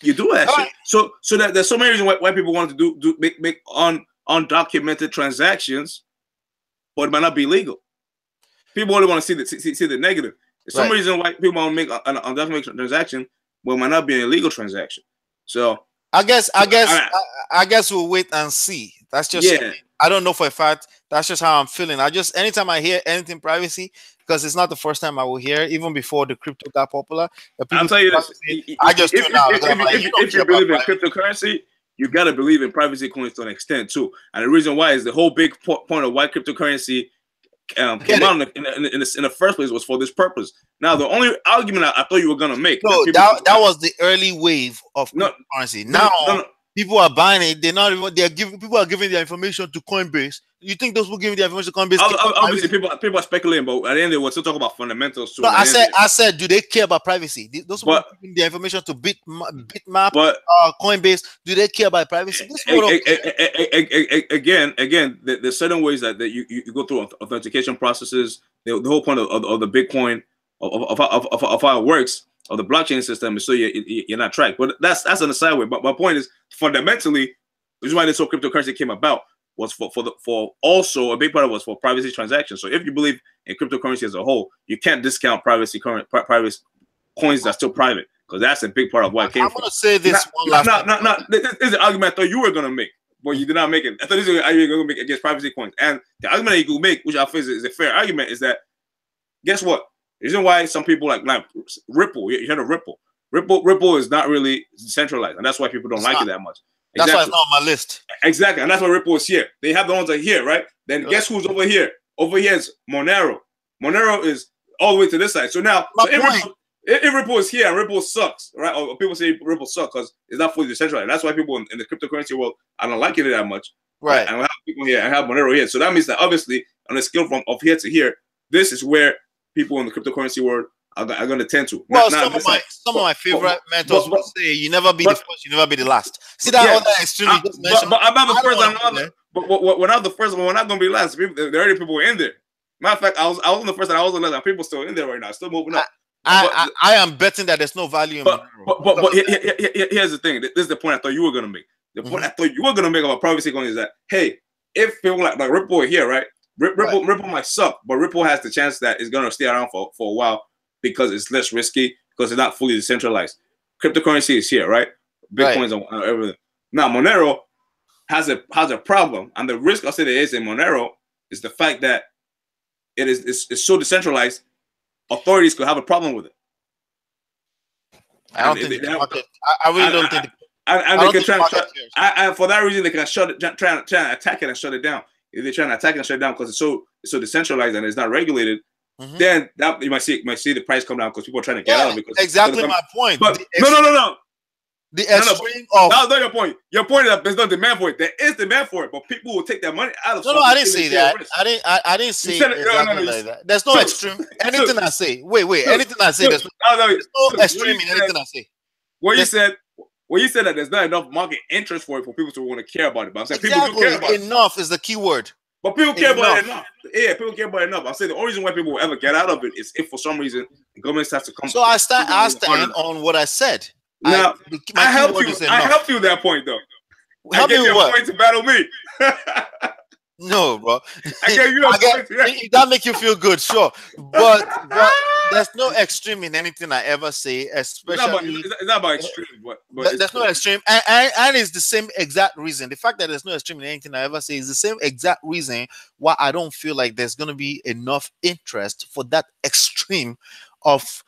A: You do that shit. So that there's so many reasons why people want to make undocumented transactions, but it might not be legal. People only want to see the negative. There's some reason why people want to make an undocumented transaction, but it might not be an illegal transaction. So
B: I guess we'll wait and see. That's just I don't know for a fact. That's just how I'm feeling. I just anytime I hear anything privacy, because it's not the first time I will hear it, even before the crypto got popular.
A: I'll tell you this:
B: I just tune out because I'm like,
A: if you believe in cryptocurrency, you gotta believe in privacy coins to an extent too. And the reason why is the whole big point of why cryptocurrency came out in the first place was for this purpose. Now, the only argument I thought you were gonna make,
B: that was the early wave of cryptocurrency. Now people are buying it. They're not even. They're giving. People are giving their information to Coinbase. You think those people giving their information to Coinbase?
A: Obviously, people are speculating, but at the end, we're still talking about fundamentals too.
B: No, I said, do they care about privacy? Those people giving their information to Bitmap, Coinbase, do they care about privacy?
A: Again, there's certain ways that you go through authentication processes. The whole point of the Bitcoin of how it works, of the blockchain system, is so you're not tracked. But that's an aside way. But my point is, fundamentally, the reason why this whole cryptocurrency came about was for also a big part of it was for privacy transactions. So if you believe in cryptocurrency as a whole, you can't discount private coins that's still private, because that's a big part of why it came from.
B: I'm gonna say this
A: This is the argument I thought you were gonna make, but you did not make it. I thought this is the argument you're gonna make against privacy coins. And the argument that you could make, which I think is a fair argument, is that guess what? The reason why some people like Ripple, you heard of Ripple. Ripple is not really centralized, and that's why people don't like it that much.
B: That's why it's not on my list.
A: Exactly, and that's why Ripple is here. They have the ones that are here, right? Then guess who's over here? Over here is Monero. Monero is all the way to this side. So now, if Ripple is here and Ripple sucks, right? Or people say Ripple sucks because it's not fully decentralized. That's why people in the cryptocurrency world, I don't like it that much.
B: Right.
A: And I have people here, I have Monero here. So that means that obviously on a scale from here to here, this is where people in the cryptocurrency world are going to tend to.
B: Well, some of my favorite mentors would say, "You never be the first, you never be the last." See that other extreme you just mentioned.
A: But I'm not the first. But we're not the first. We're not going to be last. There are already people in there. Matter of fact, I was on the first, and I was on the last. And people still in there right now, still moving up.
B: I am betting that there's no value in
A: but here's the thing. This is the point I thought you were going to make. The point I thought you were going to make about privacy coins is that, hey, if people like Ripple here, right? Ripple might suck, but Ripple has the chance that it's going to stay around for a while, because it's less risky, because it's not fully decentralized. Cryptocurrency is here, right? Bitcoins and everything. Now, Monero has a problem, and the risk I say there is in Monero is the fact that it's so decentralized, authorities could have a problem with it.
B: I don't think I really don't think.
A: And they can try for that reason they can try to attack it and shut it down. If they're trying to attack it and shut it down because it's so decentralized and it's not regulated, then that you might see the price come down because people are trying to get out of it.
B: Exactly my point.
A: But no.
B: The extreme of
A: that's not your point. Your point is that there's no demand for it. There is demand for it, but people will take that money out of.
B: No, I didn't say that. I didn't say exactly like that. There's no extreme. Anything I say. Wait. Anything I say. There's no extreme in anything I say.
A: What you said that there's not enough market interest for it for people to want to care about it. But I'm saying people do care about it.
B: Enough is the key word.
A: But people care about it enough. Yeah, people care about it enough. I'm saying the only reason why people will ever get out of it is if for some reason the government has to come.
B: So I stand on what I said.
A: Now, I helped you with that point, though. I gave you a point to battle me.
B: No, bro.
A: I gave you a point.
B: That make you feel good, sure. But there's no extreme in anything I ever say, especially.
A: It's not about extreme, but
B: there's no extreme, and it's the same exact reason. The fact that there's no extreme in anything I ever say is the same exact reason why I don't feel like there's gonna be enough interest for that extreme of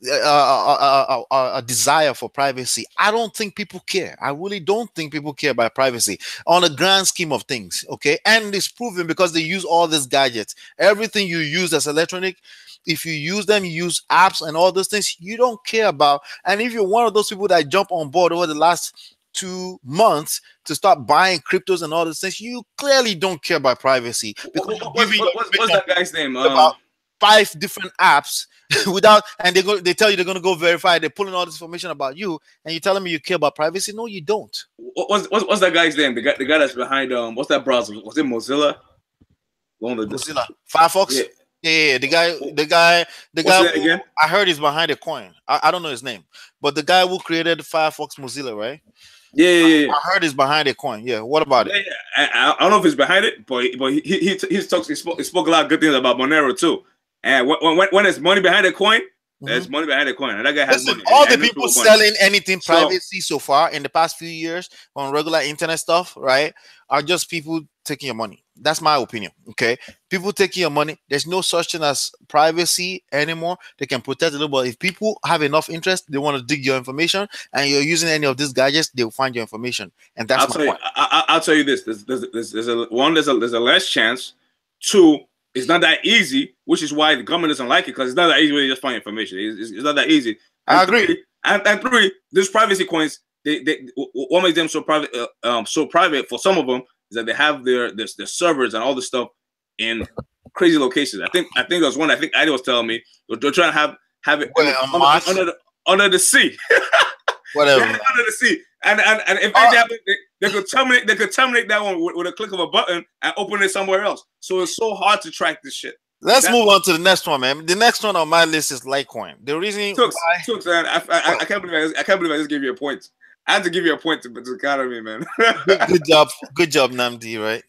B: a desire for privacy. I don't think people care. I really don't think people care about privacy on a grand scheme of things. Okay, and it's proven because they use all these gadgets. Everything you use as electronic, if you use them, you use apps and all those things, you don't care about. And if you're one of those people that jump on board over the last 2 months to start buying cryptos and all those things, you clearly don't care about privacy. Because
A: what's that guy's name?
B: About 5 different apps without, and they tell you they're gonna go verify. They're pulling all this information about you, and you're telling me you care about privacy. No, you don't.
A: What's that guy's name? The guy that's behind what's that browser? Was it Mozilla?
B: Mozilla, Firefox. Yeah. The guy. Who, I heard he's behind a coin. I don't know his name, but the guy who created Firefox, Mozilla, right?
A: Yeah.
B: I heard he's behind a coin. Yeah. What about it?
A: I don't know if he's behind it, but he spoke a lot of good things about Monero too. And when there's money behind a coin, there's money behind a coin, and that guy has money.
B: All the people selling anything privacy so far in the past few years on regular internet stuff, right, are just people taking your money. That's my opinion. Okay, people taking your money. There's no such thing as privacy anymore. They can protect it, but if people have enough interest, they want to dig your information, and you're using any of these gadgets, they'll find your information, and that's my point.
A: I'll tell you this. There's a less chance. Two, it's not that easy, which is why the government doesn't like it, because it's not that easy to just find information. It's not that easy. And
B: I agree.
A: And three, these privacy coins, what makes them so private for some of them is that they have their servers and all this stuff in crazy locations. I think there's one. I think Adi was telling me they're trying to have it under the sea.
B: Whatever.
A: Under the sea. And if they could terminate that one with a click of a button and open it somewhere else. So it's so hard to track this shit.
B: Let's move on to the next one, man. The next one on my list is Litecoin. The reason
A: Tooks, man, I can't believe I just gave you a point. I had to give you a point to counter me, man.
B: good job, Namdi. Right?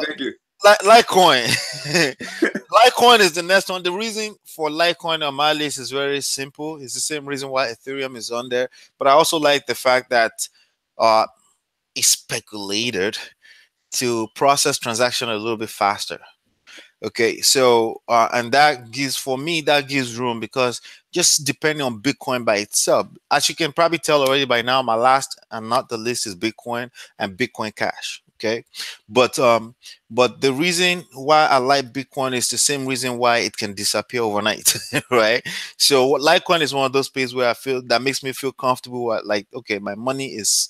A: Thank you.
B: Litecoin. Litecoin is the next one. The reason for Litecoin on my list is very simple. It's the same reason why Ethereum is on there. But I also like the fact that it's speculated to process transaction a little bit faster. Okay, so and that gives room, because just depending on Bitcoin by itself, as you can probably tell already by now, my last and not the list is Bitcoin and Bitcoin Cash. Okay, but the reason why I like Bitcoin is the same reason why it can disappear overnight, right? So Litecoin is one of those places where I feel that makes me feel comfortable. Like, okay, my money is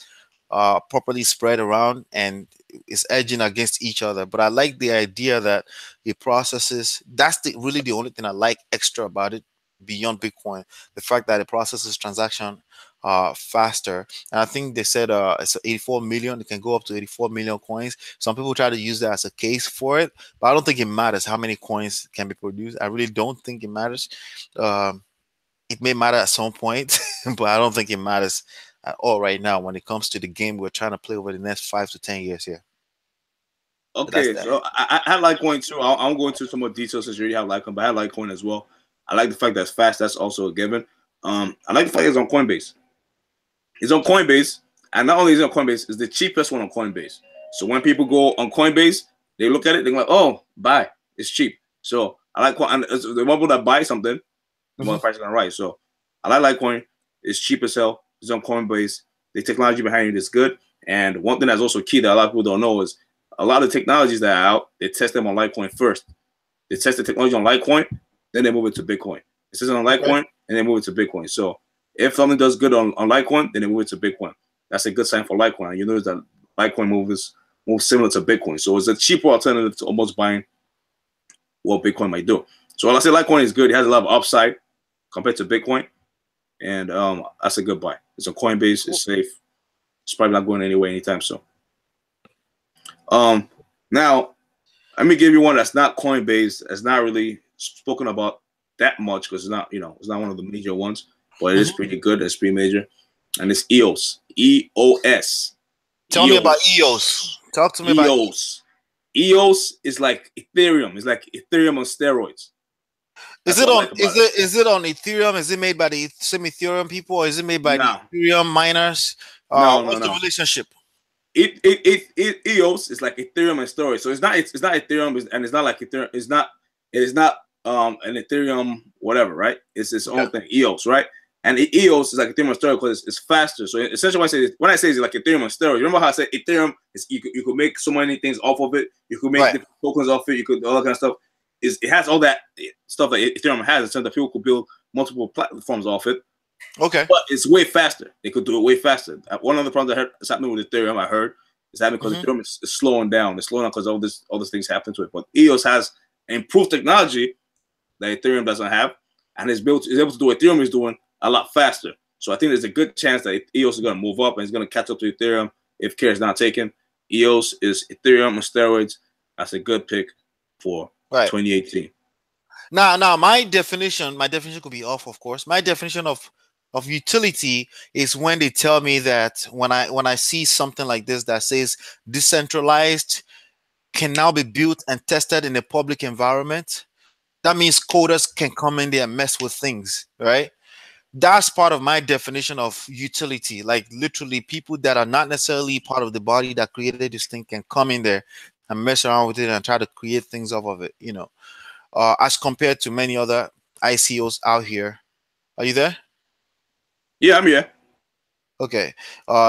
B: properly spread around and is edging against each other. But I like the idea that it processes. That's really the only thing I like extra about it beyond Bitcoin. The fact that it processes transaction faster. And I think they said it's 84 million. It can go up to 84 million coins. Some people try to use that as a case for it, but I don't think it matters how many coins can be produced. I really don't think it matters. It may matter at some point, but I don't think it matters at all right now when it comes to the game we're trying to play over the next 5 to 10 years here.
A: Okay, so I had Litecoin too. I'm going to some more details since you already have Litecoin, but I had Litecoin as well. I like the fact that it's fast. That's also a given. I like the fact it's on Coinbase. It's on Coinbase, and not only is it on Coinbase, it's the cheapest one on Coinbase. So when people go on Coinbase, they look at it, they're like, "Oh, buy. It's cheap." So I like Coin. And the people that buy something, the more the price is gonna rise. So I like Litecoin. It's cheap as hell. It's on Coinbase. The technology behind it is good. And one thing that's also key that a lot of people don't know is a lot of technologies that are out, they test them on Litecoin first. They test the technology on Litecoin, then they move it to Bitcoin. It says on Litecoin, and they move it to Bitcoin. So if something does good on Litecoin, then they move it to Bitcoin. That's a good sign for Litecoin. And you notice that Litecoin moves similar to Bitcoin. So it's a cheaper alternative to almost buying what Bitcoin might do. So while I say Litecoin is good, it has a lot of upside compared to Bitcoin. And that's a good buy. It's on Coinbase. It's safe. It's probably not going anywhere anytime soon. Now, let me give you one that's not Coinbase. That's not really spoken about that much because it's not, it's not one of the major ones, but it is pretty good. It's pretty major, and it's EOS. EOS.
B: Tell me about EOS. Talk to me about EOS.
A: EOS is like Ethereum. It's like Ethereum on steroids.
B: Is it on Ethereum? Is it made by the same Ethereum people, or is it made by the Ethereum miners? What's the relationship?
A: EOS is like Ethereum and storage. So it's not Ethereum, and it's not like Ethereum. It is not an Ethereum whatever, right? It's its own thing. EOS, right? And EOS is like Ethereum and storage because it's faster. So essentially, when I say it's like Ethereum and storage, remember how I said Ethereum is you could make so many things off of it. You could make different tokens off it. You could all that kind of stuff. It has all that stuff that Ethereum has, in terms that people could build multiple platforms off it.
B: Okay.
A: But it's way faster. They could do it way faster. One of the problems I heard is happening with Ethereum, I heard, is happening because Ethereum is slowing down. It's slowing down because all these things happen to it. But EOS has improved technology that Ethereum doesn't have, and is able to do what Ethereum is doing a lot faster. So I think there's a good chance that EOS is going to move up and it's going to catch up to Ethereum if care is not taken. EOS is Ethereum on steroids. That's a good pick for 2018.
B: Now, my definition could be off, of course. My definition of utility is when they tell me that when I see something like this that says decentralized can now be built and tested in a public environment, that means coders can come in there and mess with things, right? That's part of my definition of utility. Like literally people that are not necessarily part of the body that created this thing can come in there and mess around with it and try to create things off of it, as compared to many other ICOs out here. Are you there?
A: Yeah, I'm here.
B: Okay.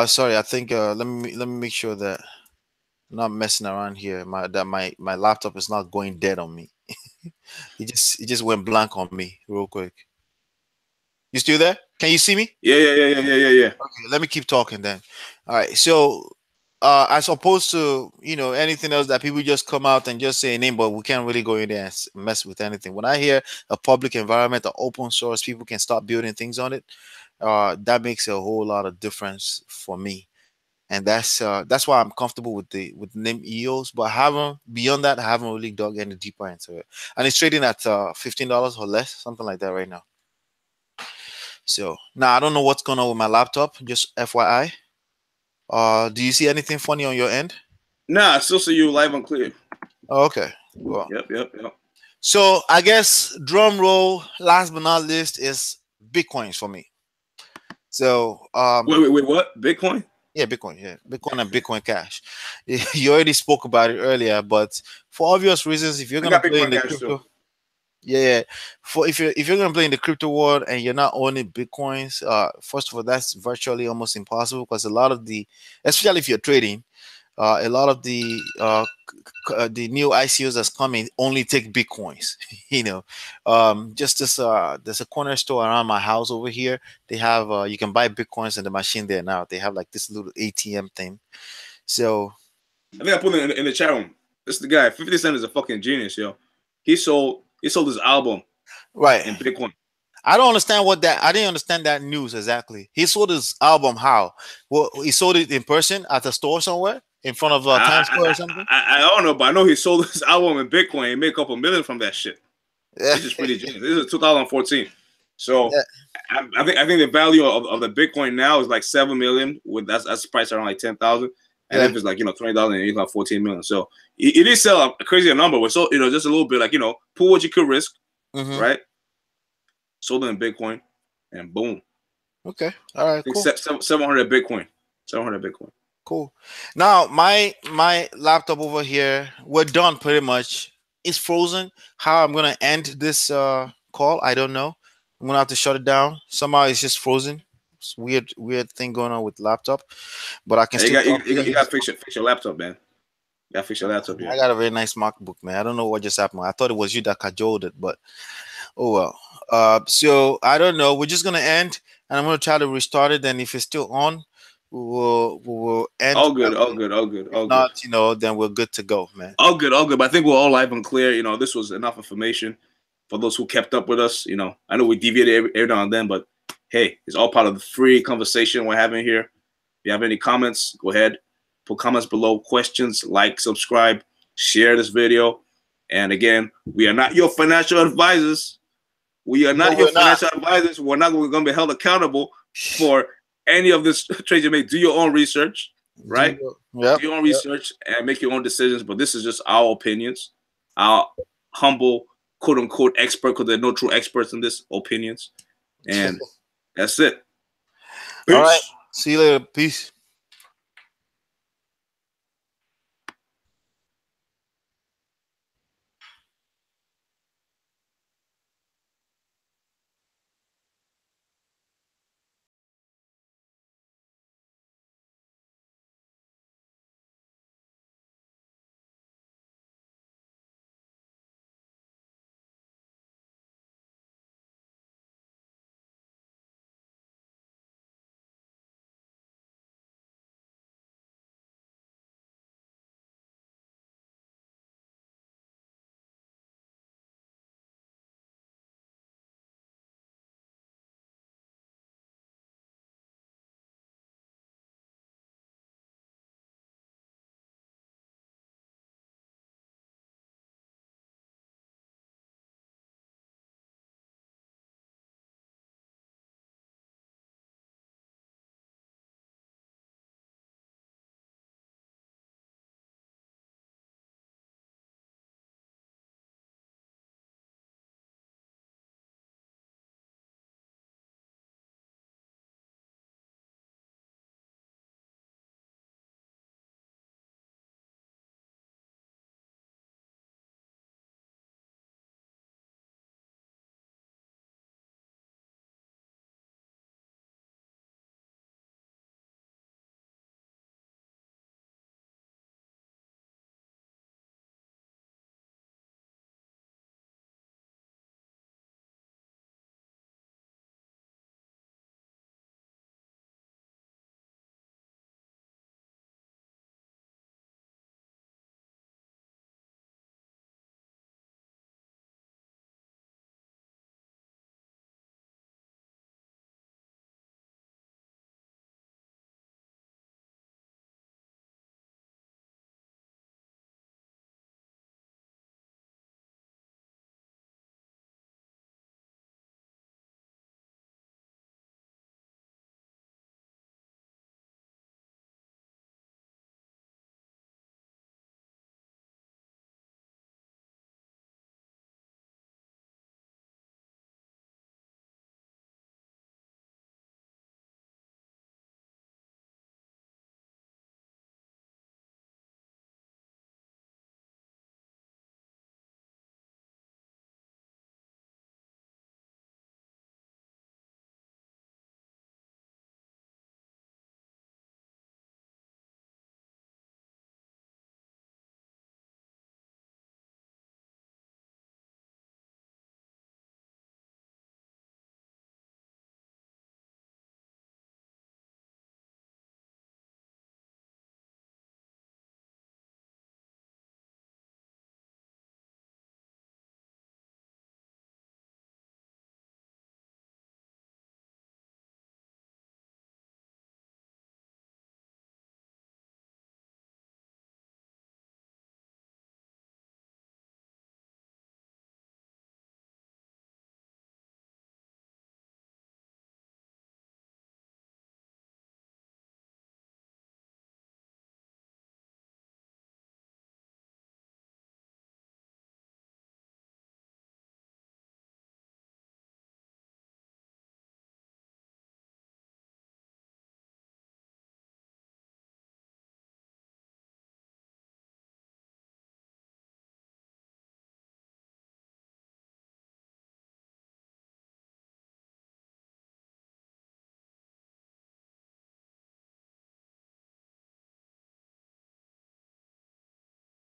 B: Sorry, I think let me make sure that I'm not messing around here. My laptop is not going dead on me. it just went blank on me real quick. You still there? Can you see me?
A: Yeah.
B: Okay, let me keep talking then. All right. So, as opposed to anything else that people just come out and just say a name, but we can't really go in there and mess with anything. When I hear a public environment, or open source, people can start building things on it. That makes a whole lot of difference for me, and that's why I'm comfortable with the name EOS. But beyond that, I haven't really dug any deeper into it, and it's trading at $15 or less, something like that right now. So now I don't know what's going on with my laptop. Just FYI. Do you see anything funny on your end?
A: Nah, I still see you live and clear.
B: Oh, okay. Well.
A: Yep.
B: So I guess drum roll. Last but not least is Bitcoins for me. So
A: wait, what? Bitcoin?
B: Yeah, Bitcoin. Yeah, Bitcoin and Bitcoin Cash. You already spoke about it earlier, but for obvious reasons, if you're gonna play in the crypto, yeah, if you're gonna play in the crypto world and you're not owning Bitcoins, first of all, that's virtually almost impossible because a lot of especially if you're trading, a lot of the new ICOs that's coming only take Bitcoins. Just there's a corner store around my house over here. They have you can buy Bitcoins in the machine there now. They have like this little ATM thing. So
A: I think I put it in the chat room. This is the guy. 50 Cent is a fucking genius, yo. He sold his album
B: right
A: in Bitcoin.
B: I don't understand I didn't understand that news exactly. He sold his album how? Well, he sold it in person at a store somewhere in front of Times Square or something.
A: I don't know, but I know he sold his album in Bitcoin and made a couple million from that shit. It's just pretty genius. This is 2014, so yeah. I think the value of the Bitcoin now is like 7 million. With that's priced around like 10,000, and if it's like 20,000, it's like 14 million. So it did sell a crazy number, but so just a little bit like pull what you could risk, right? Sold it in Bitcoin, and boom.
B: Okay. All right. Cool.
A: 700 Bitcoin. 700 Bitcoin.
B: Cool. Now my laptop over here, we're done pretty much. It's frozen. How I'm gonna end this call, I don't know. I'm gonna have to shut it down. Somehow it's just frozen. It's weird thing going on with laptop. But I can still.
A: You got to fix your laptop, man. You got to fix your laptop. Yeah.
B: I got a very nice MacBook, man. I don't know what just happened. I thought it was you that cajoled it, but oh well. So I don't know. We're just gonna end, and I'm gonna try to restart it. And if it's still on, we will end.
A: All good.
B: If not, then we're good to go, man.
A: All good. But I think we're all live and clear. This was enough information for those who kept up with us. I know we deviated every now and then, but hey, it's all part of the free conversation we're having here. If you have any comments, go ahead, put comments below, questions, like, subscribe, share this video. And again, we are not your financial advisors. We are not financial advisors. We're not going to be held accountable for any of this trades you make. Do your own research, right? Do your own research and make your own decisions. But this is just our opinions, our humble, quote unquote, expert, because there are no true experts in this opinions. And that's it.
B: Peace. All right. See you later. Peace.